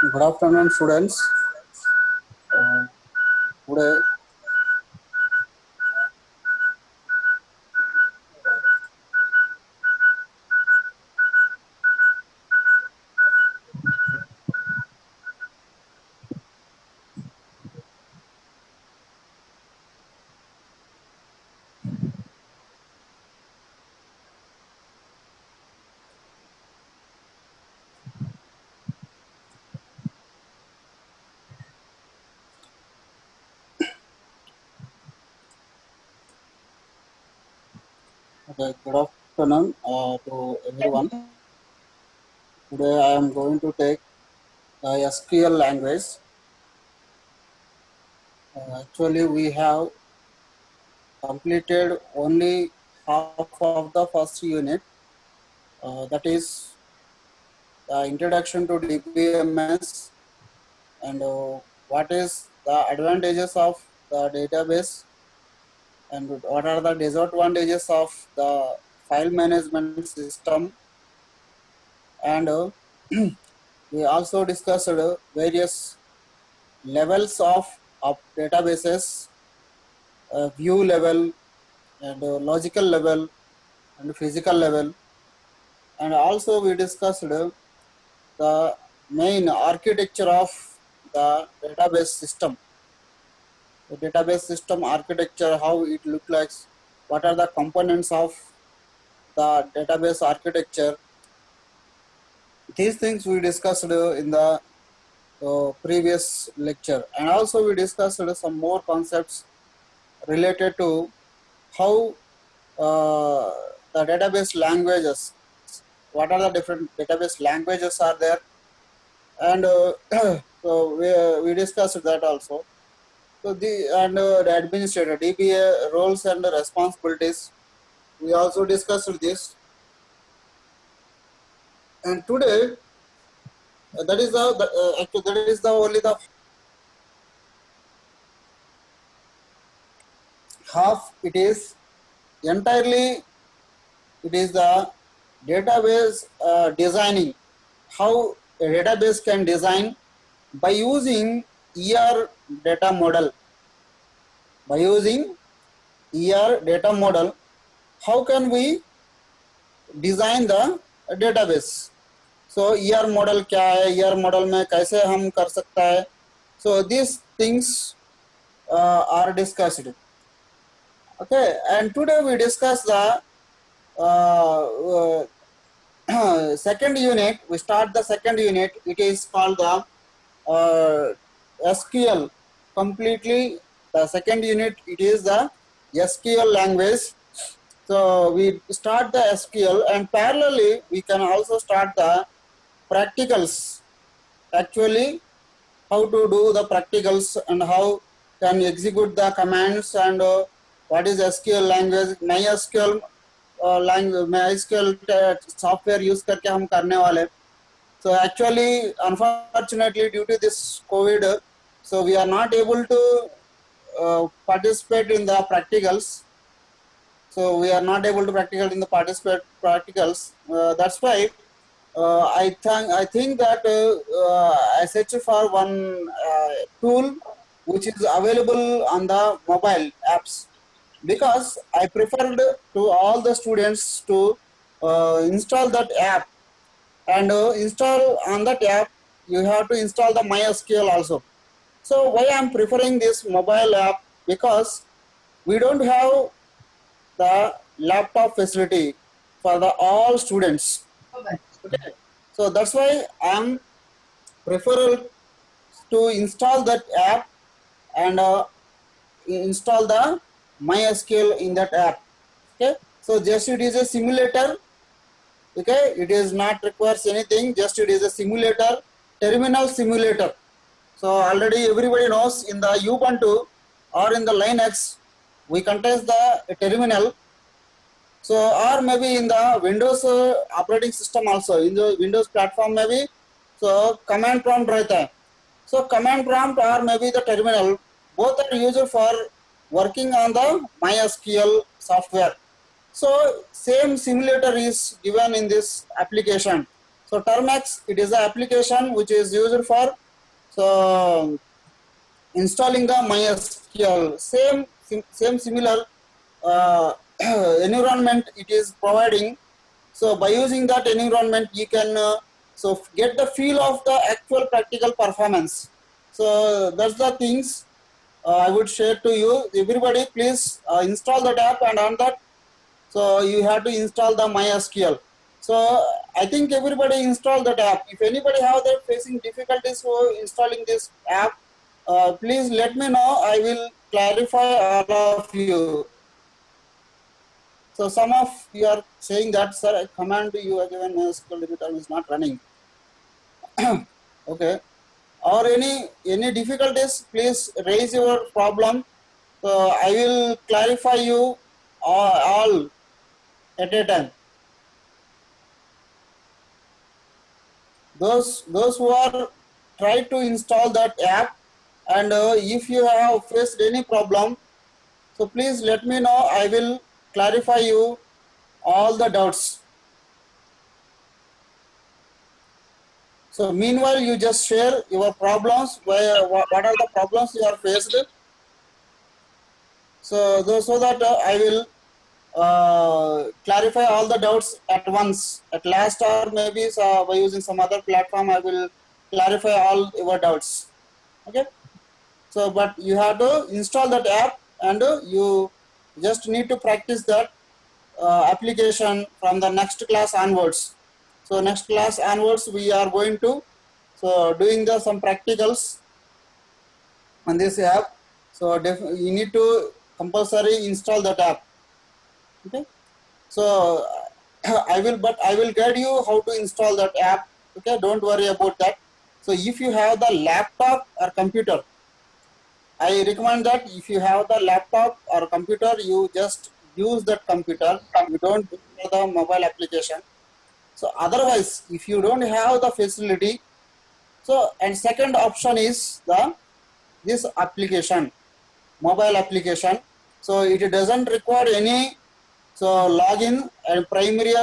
Good afternoon, students. Today, good afternoon to everyone. Today, I am going to take SQL language. Actually, we have completed only half of the first unit. That is the introduction to DBMS and what is the advantages of the database and what are the disadvantages of the file management system, and we also discussed various levels of databases, view level and logical level and physical level, and also we discussed the main architecture of the database system. The database system architecture, how it looks like, what are the components of the database architecture. These things we discussed in the previous lecture, and also we discussed some more concepts related to how the database languages, what are the different database languages are there, and so we discussed that also. So the administrator DBA roles and responsibilities, we also discussed this. And today that is actually that is the only the half. It is entirely, it is the database designing, how a database can design by using ER data model. By using ER data model, how can we design the database? So ER model क्या है, ER model में कैसे हम कर सकता है? So these things are discussed. Okay, and today we discuss the uh, second unit. We start the second unit. It is called the SQL. Completely the second unit, it is the SQL language. So we start the SQL, and parallelly we can also start the practicals. Actually, how to do the practicals and how can execute the commands, and what is SQL language, MySQL language, MySQL software use करके हम करने वाले. So actually, unfortunately, due to this COVID, so we are not able to participate in the practicals. So we are not able to practical in the participate practicals. That's why I think that I search for one tool which is available on the mobile apps, because I preferred to all the students to install that app, and install on that app you have to install the MySQL also. So why I'm preferring this mobile app, because we don't have the laptop facility for the all students. Okay, so that's why I'm prefer to install that app, and install the MySQL in that app. Okay, so just it is a simulator. Okay, it is not requires anything, just it is a simulator, terminal simulator. So already everybody knows in the Ubuntu or in the Linux we contain the terminal. So or maybe in the Windows operating system also, in the Windows platform maybe, so command prompt रहता है. So command prompt or maybe the terminal, both are used for working on the MySQL software. So same simulator is given in this application. So Termex, it is an application which is used for so installing the MySQL. Same similar uh, environment it is providing. So by using that environment, you can so get the feel of the actual practical performance. So that's the things I would share to you. Everybody, please install that app, and on that, so you have to install the MySQL. So I think everybody install that app. If anybody have that facing difficulties for installing this app, please let me know. I will clarify all of you. So some of you are saying that, sir, I command you again MySQL limiter is not running. Okay. Or any difficulties, please raise your problem. So I will clarify you all at a time. Those who are try to install that app, and if you have faced any problem, so please let me know. I will clarify you all the doubts. So meanwhile, you just share your problems. What are the problems you are faced? So that I will clarify all the doubts at once, at last, or maybe by using some other platform, I will clarify all your doubts. Okay. So, but you have to install that app, and you just need to practice that application from the next class onwards. So next class onwards, we are going to so doing the some practicals on this app. So you need to compulsory install that app. Okay. So I will guide you how to install that app. Okay, don't worry about that. So if you have the laptop or computer, I recommend that if you have the laptop or computer, you just use that computer. You don't do for the mobile application. So otherwise, if you don't have the facility, so and second option is the this application, mobile application. So it doesn't require any so login and primary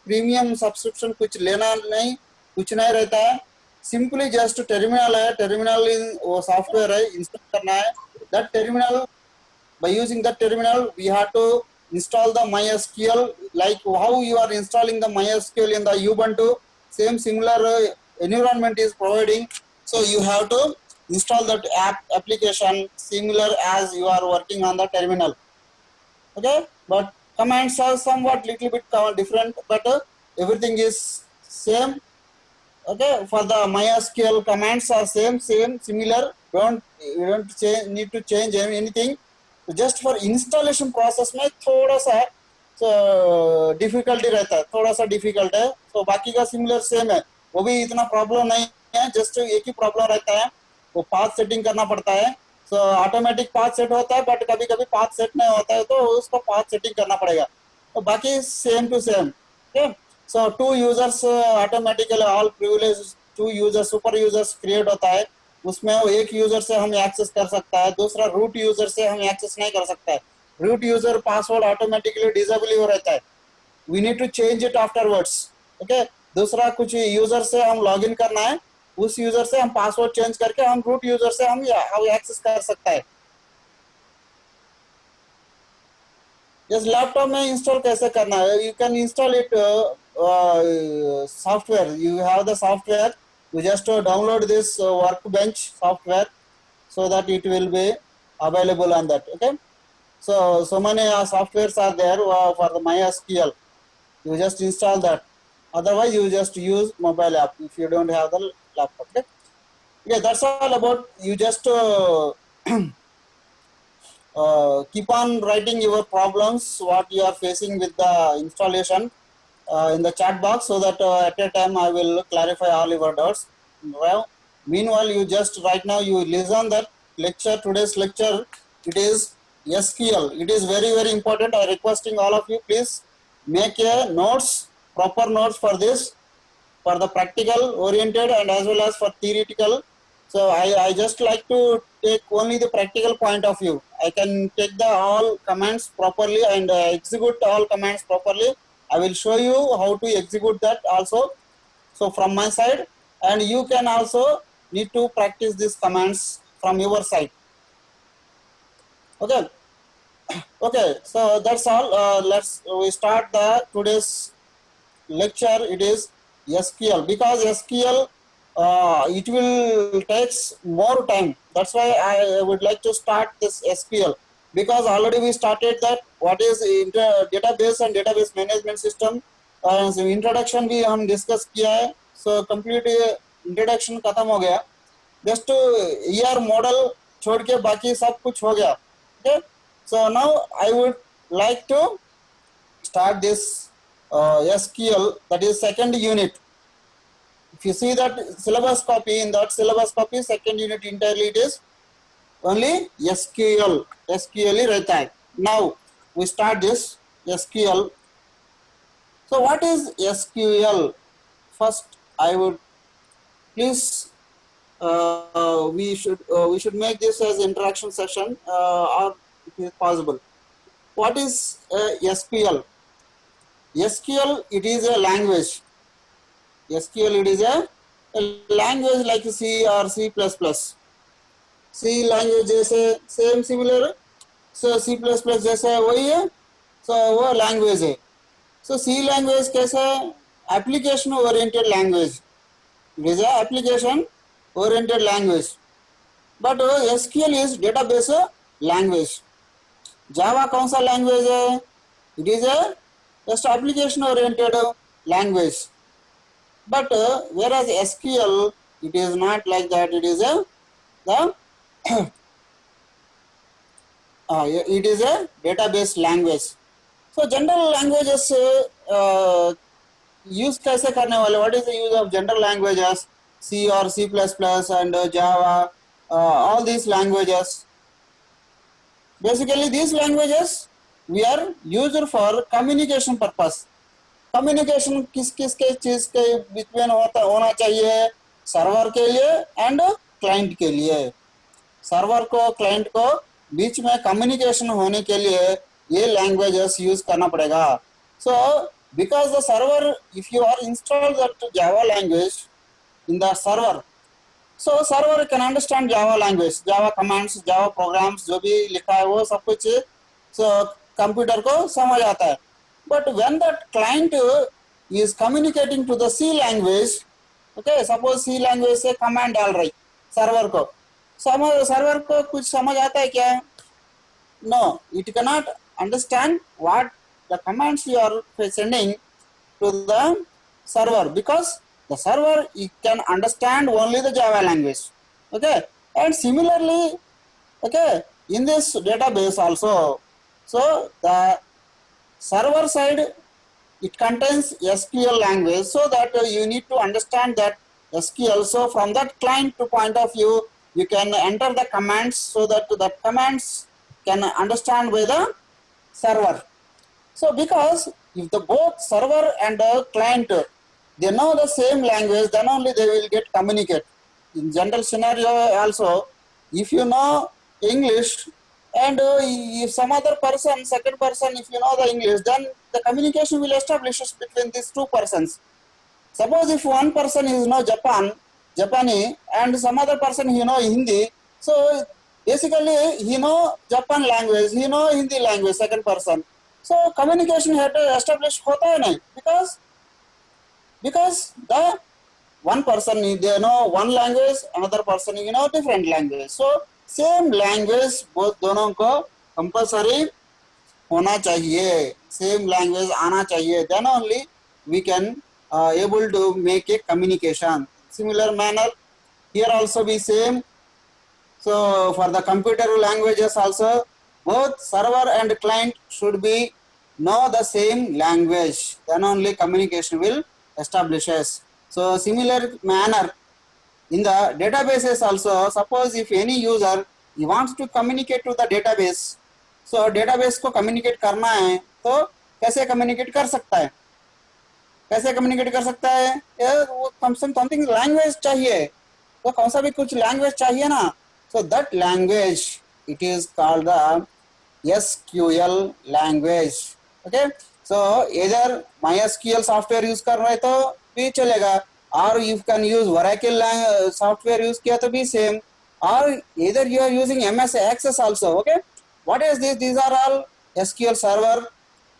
premium subscription कुछ लेना नहीं, कुछ नहीं रहता है. Simply just terminal है, terminal in वो software है, install करना है. That terminal, by using that terminal we have to install the MySQL, like how you are installing the MySQL in the Ubuntu, same similar environment is providing. So you have to install that application similar as you are working on the terminal. Okay, but commands are somewhat little bit different, but everything is same. Okay, for the MySQL commands are same similar. You don't need to change anything. Just for installation process में थोड़ा सा difficulty रहता है, थोड़ा सा difficult है. तो बाकी का सिमिलर सेम है, वो भी इतना प्रॉब्लम नहीं है. जस्ट एक ही प्रॉब्लम रहता है, वो पाथ सेटिंग करना पड़ता है. सो ऑटोमेटिक पाथ सेट होता है, बट कभी कभी पाथ सेट नहीं होता है, तो उसको पाथ सेटिंग करना पड़ेगा. तो बाकी same to same. So two users automatically all privilege to user super users create होता है. उसमें एक यूजर से हम एक्सेस कर सकता है, दूसरा रूट यूजर से हम एक्सेस नहीं कर सकता है. Root user password automatically disable हो रहता है. We need to change it afterwards. Okay, दूसरा कुछ यूजर से हम लॉगिन करना है, उस यूजर से हम पासवर्ड चेंज करके हम रूट यूजर से हम एक्सेस कर सकता है. इस लैपटॉप में इंस्टॉल कैसे करना है? You can install it software. You have the software, you just download this workbench software so that it will be available on that. Okay, so many softwares are there for the MySQL. You just install that. Otherwise you just use mobile app if you don't have the laptop. Okay, yeah, that's all about. You just keep on writing your problems, what you are facing with the installation in the chat box, so that at a time I will clarify all your doubts. Well, meanwhile, you just right now you listen that lecture. Today's lecture, it is SQL. It is very important. I requesting all of you, please make a notes, proper notes for this, for the practical oriented and as well as for theoretical. So I just like to take only the practical point of view. I can take the all commands properly and execute all commands properly. I will show you how to execute that also. So from my side, and you can also need to practice these commands from your side. Okay. Okay. So that's all. We start the today's lecture. It is SQL, because SQL it will takes more time. That's why I would like to start this SQL, because already we started that what is database and database management system. So introduction भी हम discuss किया है. So complete introduction खत्म हो गया. Just ER model छोड़ के बाकी सब कुछ हो गया. Okay. So now I would like to start this SQL, that is second unit. If you see that syllabus copy, in that syllabus copy second unit entirely it is only SQL. SQL ही रहता है. Now we start this SQL. So what is SQL? First I would please we should make this as interaction session, or if it is possible. What is SQL? SQL, it is a language. SQL, it is a language like C or C++. C language जैसे same similar. So C++ जैसा वही है. So वो language है. So C language कैसा है? Application oriented language. It is a application oriented language. But SQL is database language. Java कौन सा language है? It is a just application oriented language. But whereas SQL, it is not like that. It is a it is a database language. So general languages use कैसे करने वाले? What is the use of general languages? C or C++ and Java, all these languages. Basically, these languages we are used for communication purpose. Communication किस किस के चीज के बीच में होना चाहिए, सर्वर के लिए एंड क्लाइंट के लिए। सर्वर को क्लाइंट को बीच में कम्युनिकेशन होने के लिए ये लैंग्वेजेस यूज करना पड़ेगा। So because the server, if you are install that Java language in the server, so server can understand Java language, Java commands, Java programs जो भी लिखा है वो सब कुछ कंप्यूटर को समझ आता है। But when that client is communicating to the C language, okay, suppose C language से कमांड डाल रही सर्वर को, सर्वर को कुछ समझ आता है क्या? No, it cannot understand what the commands you are sending to the server, because the server can understand only the Java language. Okay, and similarly, okay, in this database also, so the server side it contains SQL language, so that you need to understand that SQL. So from that client point of view, you can enter the commands so that the commands can understand by the server. So because if the both server and the client they know the same language, then only they will get communicate. In general scenario also, if you know English and if some other person, second person, if you know the English, then the communication will establish between these two persons. Suppose if one person is know Japanese and some other person he know Hindi, so basically he know Japan language, he know Hindi language, second person. So communication had to establish होता है नहीं, because the one person they know one language, another person you know different language. So same language both दोनों को compulsory होना चाहिए, same language आना चाहिए, then only we can able to make a communication. Similar manner here also be same. So for the computer languages also, both server and client should be know the same language, then only communication will establishes. So similar manner in the databases also, suppose if any user he wants to communicate to the database, so database को communicate करना है तो कैसे communicate कर सकता है, कैसे communicate कर सकता है? वो something language चाहिए, तो कौन सा भी कुछ language चाहिए ना, so that language it is called the SQL language. Okay, so either MySQL software use कर रहे तो भी चलेगा, or you can use Oracle software use किया तो भी same, or either you are using MS Access also. Okay, what is this? These are all SQL server.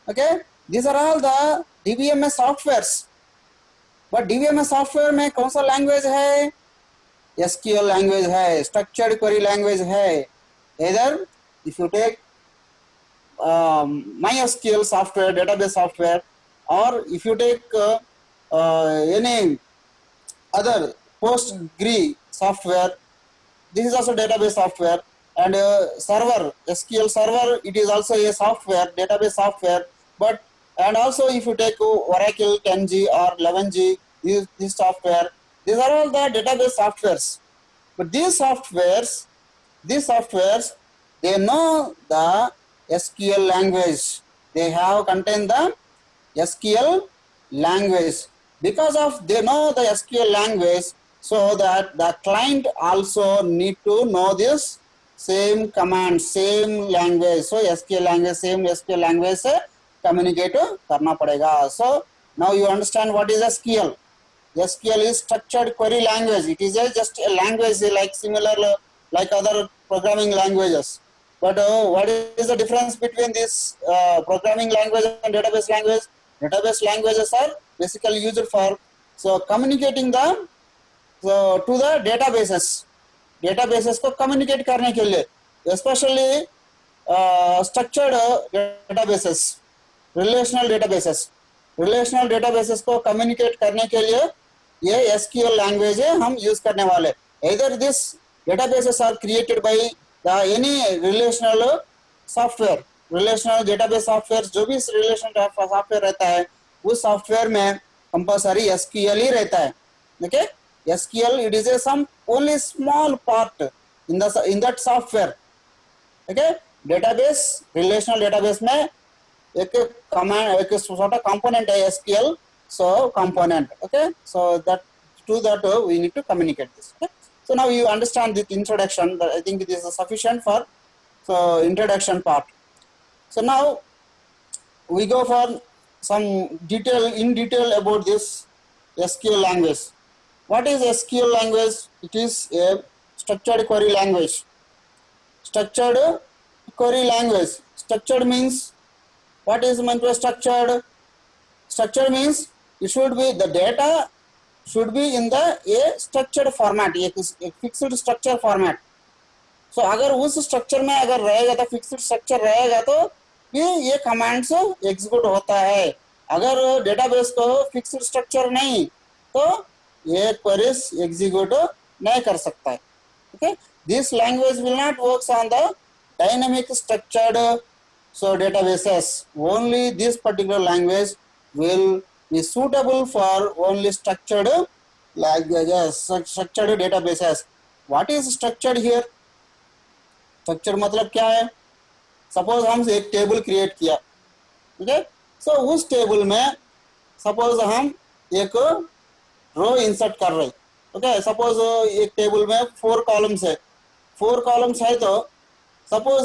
Okay, these are all the DBMS softwares. But DBMS software में कौन सा language है? SQL language है, structured query language है. Either if you take MySQL software, database software, or if you take any other PostgreSQL software, this is also database software. And server, SQL server, it is also a software, database software. But and also if you take Oracle 10G or 11G, this software, these are all the database softwares. But these softwares, they know the SQL language. They have contained the SQL language. Because of they know the SQL language, so that the client also need to know this same command, same language. So SQL language, same SQL language से communicate करना पड़ेगा. So now you understand what is SQL. SQL is structured query language. It is just a language like similar like other programming languages. But what is the difference between this programming language and database language? Database languages are basically used for communicating the to the databases. Databases को communicate करने के लिए, especially structured databases, relational databases को communicate करने के लिए ये SQL language हम use करने वाले. Either this databases are created by any relational software, relational database software, जो भी relational software रहता है उस software में compulsory SQL ही रहता है. Okay, SQL, it is a some only small part in that software. Okay, database, relational database में एक command, एक sort of component है SQL, so component. Okay, so that to that we need to communicate this. Okay, so now you understand the introduction. I think this is sufficient for so introduction part. So now we go for some detail about this SQL language. What is SQL language? It is a structured query language. Structured query language. Structured means, what is meant by structured? Structured means it should be, the data should be in the a structured format, a fixed structure format. So अगर उस structure में अगर रहेगा तो fixed structure रहेगा तो ये commands execute होता है. अगर डेटाबेस को फिक्स्ड स्ट्रक्चर नहीं तो ये क्वेरीज एग्जीक्यूट नहीं कर सकता है. Okay, this language will not works on the dynamic structured so databases. Only this particular language will be suitable for only structured languages, structured databases. What is structured here? Structure मतलब क्या है? Suppose हम एक table create किया. Okay, सो उस table में suppose हम एक रो इंसर्ट कर रहे. ओके, सपोज एक टेबल में 4 कॉलम्स है. 4 कॉलम्स है तो suppose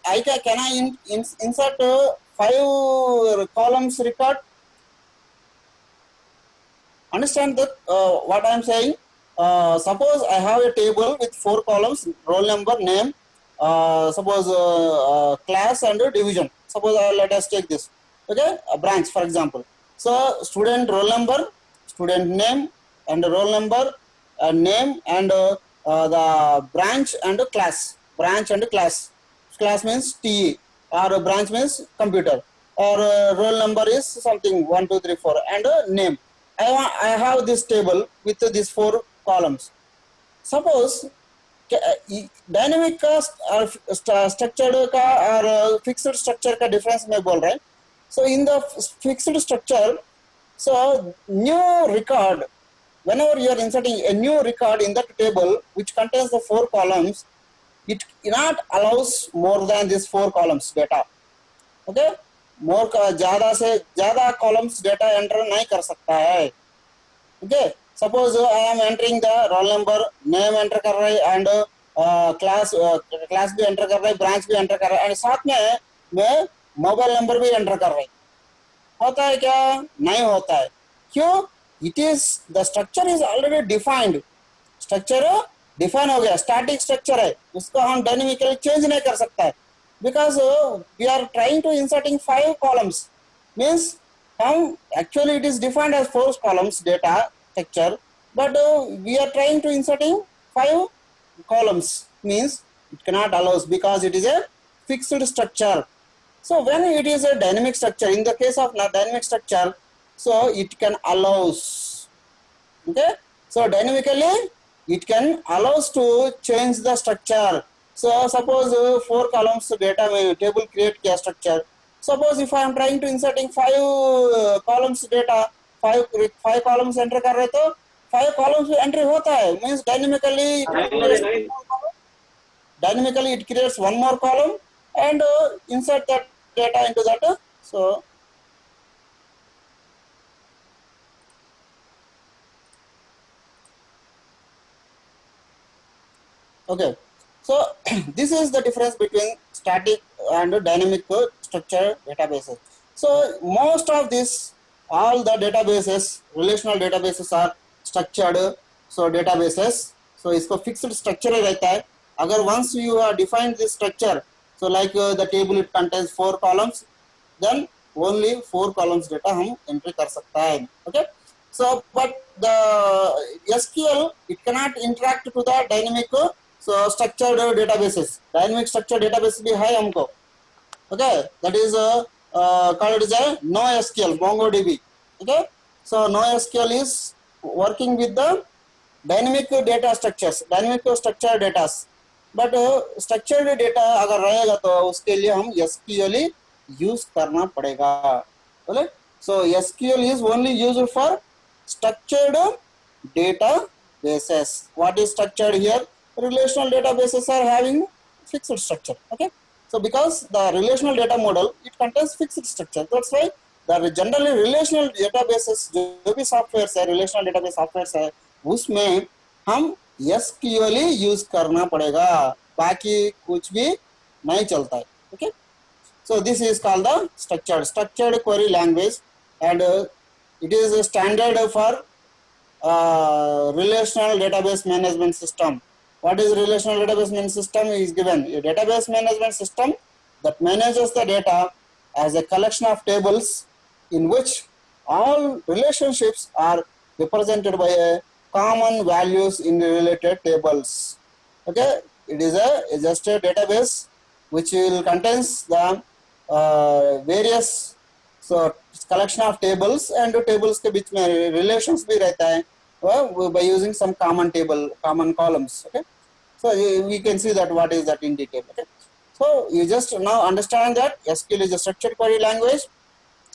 I can I insert 5 columns record. Understand that what I am saying. Suppose I have a table with 4 columns, roll number, name, suppose class and division. Suppose let us take this. Okay, a branch for example. So student roll number, student name, and roll number, name, and the branch and class. Branch and class. Class means TE, or branch means computer, or roll number is something 1 2 3 4, and name. I have this table with these 4 columns. Suppose dynamic का structured का और fixed structure का difference मैं बोल रहा हूँ. So in the fixed structure, so new record, whenever you are inserting a new record in that table which contains the 4 columns, it not allows more than this 4 columns data. Okay, more का ज़्यादा से ज़्यादा columns data enter नहीं कर सकता है. Okay, suppose I am entering the roll number, name enter कर रहे and class भी enter कर रहे, branch भी enter कर रहे, and साथ में मैं मोबाइल नंबर भी enter कर रहे. होता है क्या? नहीं होता है. क्यों? It is the structure is already defined. Structure define हो गया, स्टैटिक स्ट्रक्चर है, उसको हम डायनेमिकली चेंज नहीं कर सकता है. Because we are trying to inserting 5 columns, means हम actually it is defined as 4 columns data structure, but we are trying to inserting 5 columns, means it cannot allows because it is a fixed structure. So when it is a dynamic structure, in the case of dynamic structure, so it can allows. Okay, so dynamically it can allows to change the structure. So suppose 4 columns data में table create किया structure. Suppose if I am trying to inserting 5 columns data, 5 columns enter कर रहे तो 5 columns entry होता है, means dynamically it creates one more column and insert that data into that. So okay, so this is the difference between static and dynamic structure databases. So most of this, all the databases, relational databases are structured so databases. So इसको fixed structure रहता है. अगर once you are defined this structure, so like the table it contains 4 columns, then only 4 columns data हम entry कर सकता है. Okay, so but the SQL it cannot interact to the dynamic so structured databases. Dynamic structured databases भी है हमको. Okay, that is called as a NoSQL, MongoDB. Okay, so NoSQL is working with the dynamic data structures, dynamic structured data. But structured data अगर रहेगा तो उसके लिए हम SQL use करना पड़ेगा. बोले, सो SQL is only used for structured data bases. What is structured here? Relational databases are having fixed structure. Okay, so because the relational data model, it contains fixed structure, that's why the generally relational databases जो भी software है, relational database software है, उसमें हम SQL ही use करना पड़ेगा, बाकी कुछ भी नहीं चलता है. Okay, so this is called the structured query language, and it is a standard for relational database management system. What is relational database management system is given. A database management system that manages the data as a collection of tables in which all relationships are represented by a common values in the related tables. Okay, it is just a database which will contains the various so collection of tables, and tables के बीच में relations भी रहता है by using some common table, common columns. Okay, so we can see that what is that in detail. Okay, so you just now understand that SQL is a structured query language,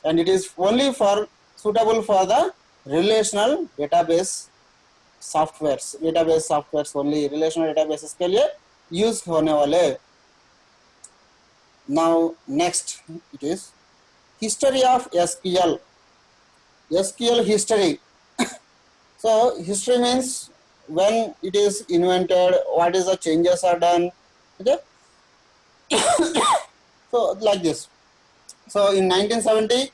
and it is only for suitable for the relational database softwares only, relational databases के लिए use होने वाले. Now next it is history of SQL. SQL history. So history means when it is invented, what is the changes are done. Okay. So like this. So in 1970,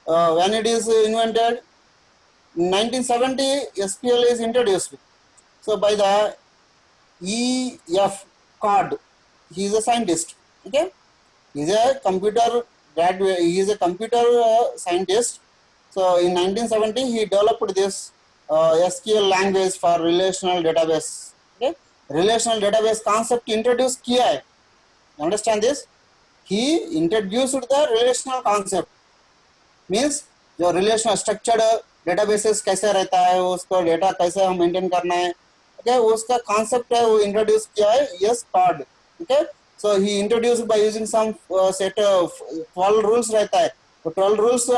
when it is invented, in 1970 SQL is introduced. So by the E.F. Card, he is a scientist. Okay, he is a computer graduate. He is a computer scientist. So in 1970 he developed this SQL language for relational database. Okay, relational database concept introduced किया है. Understand this? He introduced the relational concept. Means जो relational structured databases कैसे रहता है, उसको data कैसे हम maintain करना है. Okay, उसका concept है वो introduce किया है E.F. Card. Okay, so he introduced by using some set of 12 rules रहता है. तो 12 rules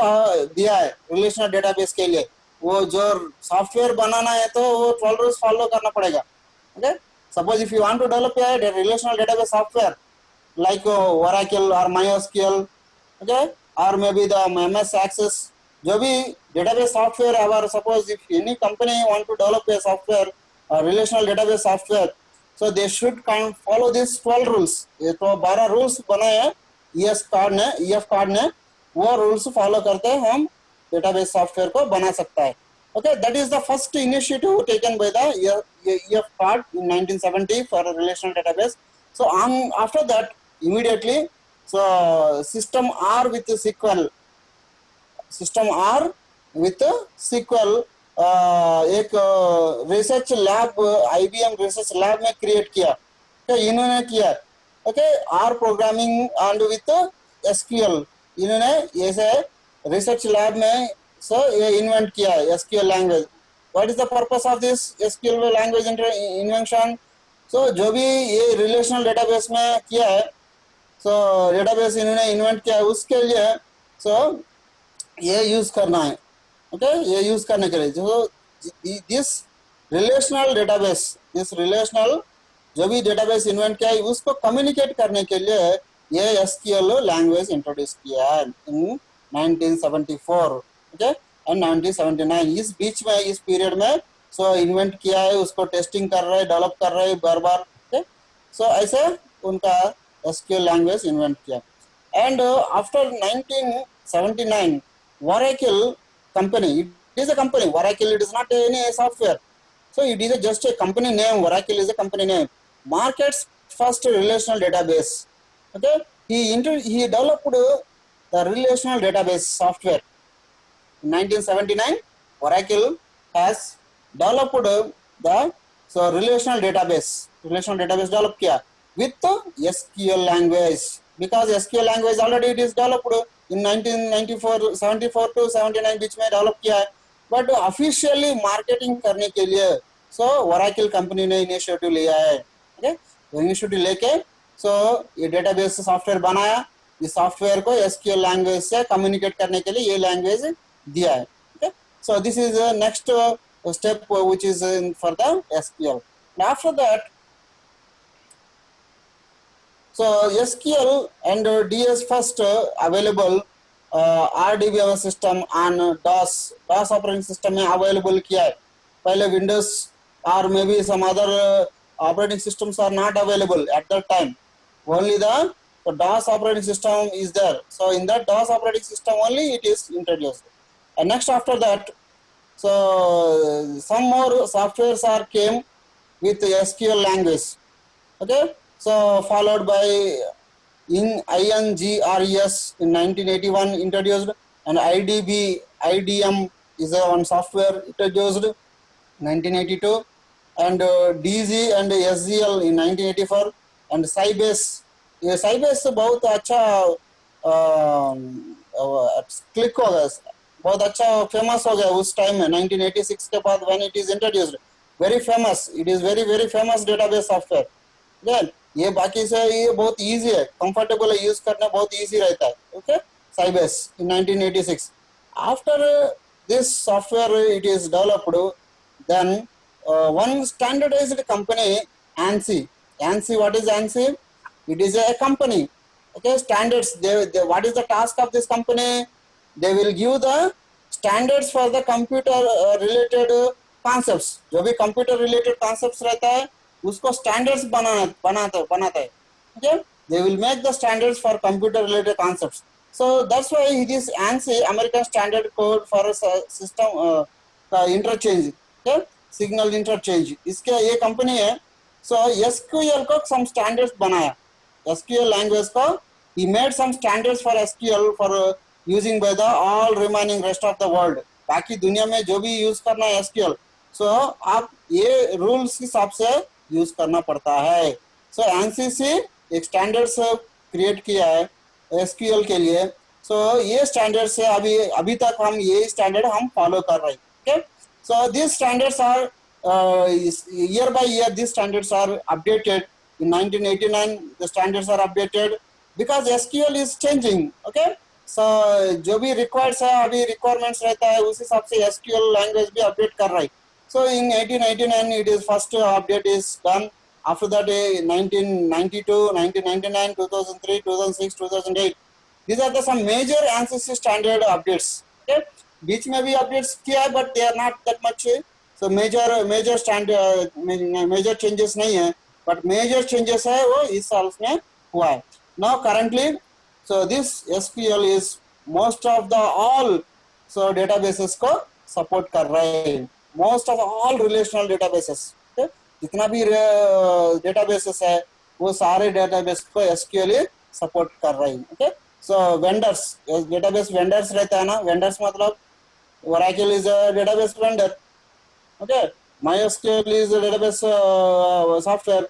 दिया है relational database के लिए. वो जो सॉफ्टवेयर बनाना है तो वो 12 rules फॉलो करना पड़ेगा. Okay, suppose if you want to develop a relational database software like Oracle or MySQL, okay, or maybe the MS Access, जो भी database software है, or suppose if any company want to develop a software, a relational database software, so they should follow these 12 rules. ये तो 12 rules बनाए हैं EF Card ने, वो rules follow करते हम database software को बना सकता है. Okay, that is the first initiative taken by the EF Card in 1970 for a relational database. So after that, immediately, so system R with SQL एक research lab IBM research lab में create किया. तो इन्होंने किया. Okay, R programming and with SQL इन्होंने ऐसे research lab में ये इन्वेंट किया SQL language. What is the purpose of this SQL language invention? So जो भी ये रिलेशनल डेटाबेस में किया है, सो डेटाबेस इन्होंने इन्वेंट किया है, उसके लिए सो ये यूज करना है. ओके, ये यूज करने के लिए जो दिस रिलेशनल जो भी डेटाबेस इन्वेंट किया है उसको कम्युनिकेट करने के लिए ये SQL लैंग्वेज इंट्रोड्यूस किया है इन 1974. ओके, एंड 1979 इस बीच में, इस पीरियड में सो इन्वेंट किया है, उसको टेस्टिंग कर रहे, डेवलप कर रहे बार बार. ओके, सो ऐसे उनका SQL लैंग्वेज इन्वेंट किया. And after 1979 Oracle company, it is a company. Oracle, it is not any software. So it is just a company name. Oracle is a company name. Market's first relational database. Okay, he developed the relational database software. In 1979, Oracle has developed the relational database developed किया with SQL language, because SQL language already it is developed in 1994 74 to 79 बीच में develop किया है. But officially marketing करने के लिए Oracle company ने initiative लिया है. ओके, इनिशिएटिव लेके ये डेटाबेस सॉफ्टवेयर बनाया. इस सॉफ्टवेयर को SQL लैंग्वेज से कम्युनिकेट करने के लिए ये लैंग्वेज दिया है. Okay, so this is next step which is in for the SQL. And after that, so SQL and DS first available RDBMS system and DOS operating system में available किया है. पहले Windows or maybe some other operating systems are not available at that time. Only the DOS operating system is there. So in that DOS operating system only it is introduced. And next after that, so some more softwares are came with SQL language. Okay, so followed by in INGRES in 1981 introduced, and IDM is a one software introduced 1982, and DZ and SGL in 1984, and Sybase. ये Sybase बहुत अच्छा click हो गया, बहुत अच्छा famous हो गया उस टाइम में 1986 के बाद when it is introduced, very famous, it is very famous database software. Then ये बाकी से ये बहुत इजी है, कंफर्टेबल है, यूज करना बहुत इजी रहता है. Okay, Sybase in 1986. After this software it is developed, then one standardized company, ANSI. ANSI, what is ANSI? It is a company. Okay, standards. What is the task of this company? They will give the standards for the computer related concepts. जो भी computer related concepts रहता है उसको standards बनाता है. Okay, they will make the standards for computer related concepts. So that's why it is ANSI, American Standard Code for a system interchange. Okay, signal interchange. इसके ये company है. So SQL को some standards बनाया. SQL language को he made some standards for SQL for using by the all remaining rest of the world. बाकी दुनिया में जो भी यूज करना है SQL, so आप ये रूल्स के हिसाब से यूज करना पड़ता है. So ANSI एक स्टैंडर्ड्स क्रिएट किया है SQL के लिए. So ये स्टैंडर्ड से अभी तक हम ये स्टैंडर्ड हम फॉलो कर रहे हैं. Okay, so these standards are year by year these standards are updated. In 1989 the standards are updated because SQL is changing. Okay, so जो भी requires है अभी requirements रहता है उस हिसाब से SQL language भी update कर रहा है. So in 1889 it is first update is done. After that 1992, 1999, 2003, 2006, 2008. These are the some major ANSI standard updates. Okay, बीच में भी updates किया है but they are not that much. So major standard major changes नहीं है, but major changes है वो इस साल में हुआ है. Now currently, so this SQL is most of the all so databases को support कर रहे हैं. Most of all relational databases. Okay? जितना भी databases है वो सारे database को SQL support कर रहे हैं. Okay? So vendors, database vendors रहता है ना, vendors मतलब Oracle is a database vendor. Okay, MySQL is a database software,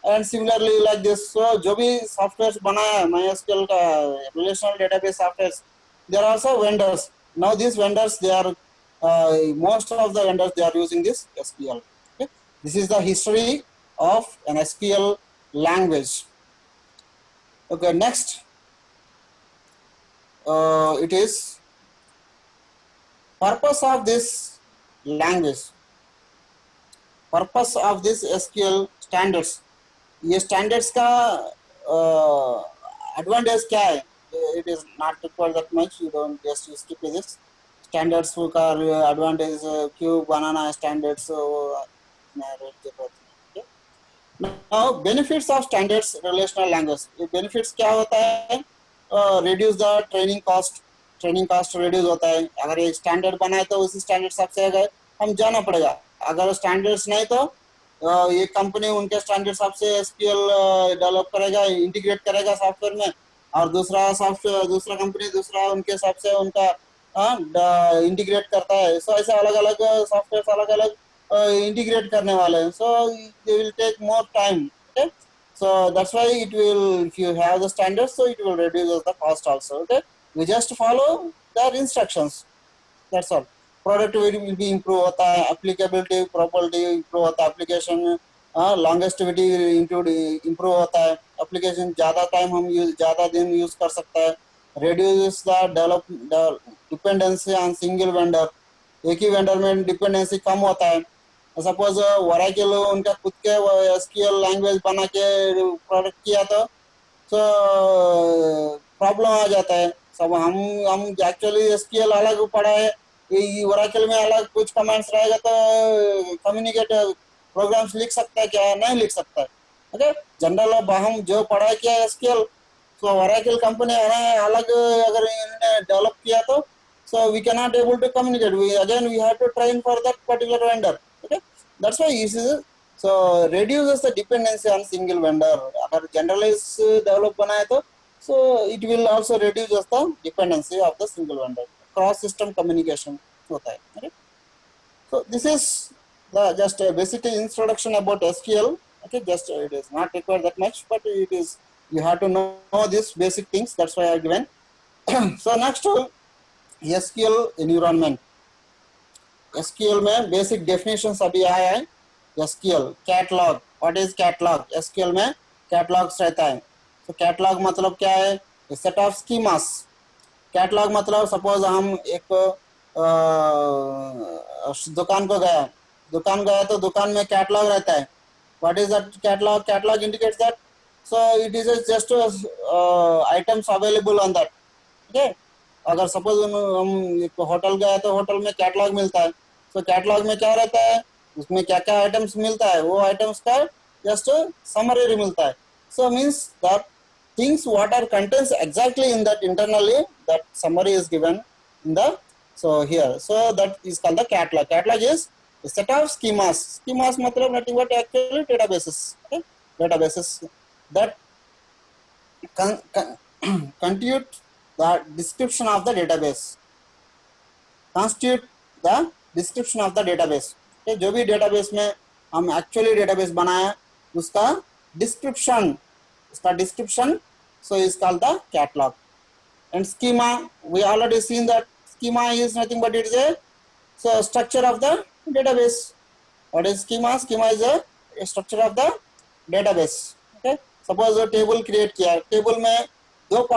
and similarly like this. So जो भी softwares बनाया है MySQL का relational database softwares, they are also vendors. Now these vendors, they are most of the vendors they are using this SQL. Okay, this is the history of an SQL language. Okay, next it is purpose of this language. Purpose of this SQL standards. ये standards का advantage क्या है? It is not required that much. You don't just use skip this. Standards का advantage क्यों बनाना है standards Now benefits of standards relational language. ये benefits क्या होता है? Reduce the training cost. Training cost reduce होता है. अगर ये standard बनाए तो उसी standard सबसे अगर हम जाना पड़ेगा. अगर स्टैंडर्ड्स नहीं तो ये कंपनी उनके स्टैंडर्ड हिसाब से SQL डेवलप करेगा, इंटीग्रेट करेगा सॉफ्टवेयर में, और दूसरा कंपनी दूसरा उनके हिसाब से उनका इंटीग्रेट करता है. सो ऐसे अलग अलग सॉफ्टवेयर अलग अलग इंटीग्रेट करने वाले हैं. So they will take more time. Okay, so that's why it will, if you have the standards, so it will reduce the cost also. Okay, we just follow their instructions, that's all. Productivity will be improve होता है, applicability property improve होता है, application longevity improve होता है, application ज़्यादा time हम ज़्यादा दिन use कर सकते हैं, reduces the dependency on single vendor. एक ही वेंडर में डिपेंडेंसी कम होता है। सपोज वराइकल उनका खुद के एसक्यूएल लैंग्वेज बना के प्रोडक्ट किया तो प्रॉब्लम आ जाता है। सब हम एक्चुअली एसक्यूएल अलग पढ़ा है, ये ओरेकल में अलग कुछ कमांड्स रहेगा तो कम्युनिकेट प्रोग्राम्स लिख सकता है क्या, नहीं लिख सकता है। ओके, जनरल अब हम जो पढ़ाई किया एसक्यूएल, सो ओरेकल कंपनी है अलग अगर इन्होंने डेवलप किया तो so we cannot able to communicate, we again we have to train for that particular vendor. Okay, that's why this is so reduces the dependency on single vendor. अगर generalize develop बनाए तो so it will also reduces the dependency of the single vendor. Cross system communication होता है। Okay, so this is the just a basic introduction about SQL. Okay, just it is not required that much, but it is you have to know these basic things, that's why I given. So next SQL environment, SQL में basic definition अभी आया है। SQL catalogue, what is catalogue? SQL में catalogues रहता है। तो catalogue मतलब क्या है? Set of schemas. कैटलॉग मतलब सपोज हम एक दुकान को गया, दुकान गया तो दुकान में कैटलॉग रहता है। What is that catalogue? Catalogue indicates that so it is just items available on that. ठीक है, अगर सपोज हम एक होटल गए तो होटल में कैटलॉग मिलता है। तो कैटलॉग में क्या रहता है, उसमें क्या क्या आइटम्स मिलता है, वो आइटम्स का जस्ट समरी मिलता है। So means that things what are contains exactly in that internally, that summary is given in the so here, so that is called the catalog. Catalog is a set of schemas. Schemas matlab nothing but actually databases. Okay, databases that constitute the description of the database, constitute the description of the database. okay, जो भी database में हम actually database बनाया उसका description, उसका description so is called the catalog. And schema, we already seen that schema is nothing but it is a so structure of the database. What is schema? Schema is a structure of the database. Okay, suppose a table create किया, table में दो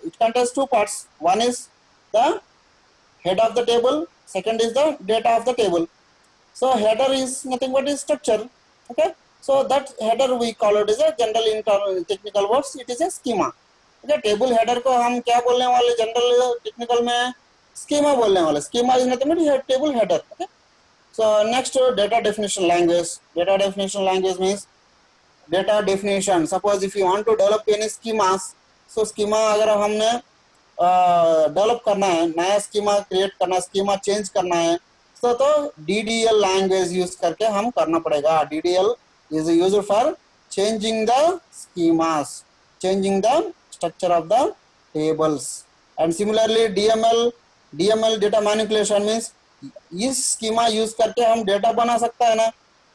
it contains two parts. One is the head of the table, second is the data of the table. So header is nothing but is structure. Okay, so that header we call it is a general in technical words, it is a schema. Okay, table header को हम क्या बोलने वाले general technical में? Schema बोलने वाले। Schema is nothing but table header. Okay, so next data definition language. Data definition language means data definition. Suppose if you want to develop any schemas, so schema अगर हमने develop करना है, नया schema create करना, schema change करना है तो DDL language use करके हम करना पड़ेगा। DDL is used for changing the schemas, changing the structure of the tables. And similarly DML data manipulation means इस स्कीमा यूज करके हम डेटा बना सकता है ना।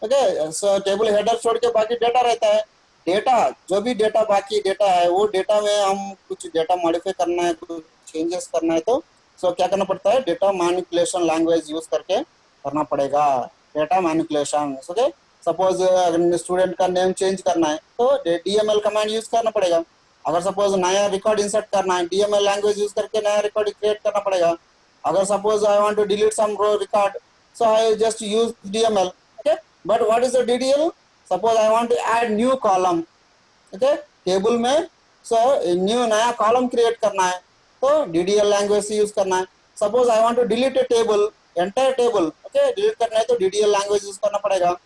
ओके, सो टेबल हेडर छोड़ के बाकी डेटा रहता है। डेटा जो भी डेटा बाकी डेटा है वो डेटा में हम कुछ डेटा मॉडिफाई करना है, कुछ चेंजेस करना है तो सो क्या करना पड़ता है? डेटा मैनिपुलेशन लैंग्वेज यूज करके करना पड़ेगा। Data manipulation. ओके, सपोज अगर स्टूडेंट का नेम चेंज करना है तो DML कमांड यूज करना पड़ेगा। अगर सपोज नया रिकॉर्ड इंसर्ट करना है, DML लैंग्वेज यूज करके नया रिकॉर्ड क्रिएट करना पड़ेगा। अगर suppose I want to delete some row record, so I just use DML। Okay, but what is the DDL? Suppose I want to add new column, okay, table में so new नया column create करना है तो DDL language से use करना है। Suppose I want to delete a table, entire table, okay, delete करना है तो DDL लैंग्वेज यूज करना पड़ेगा।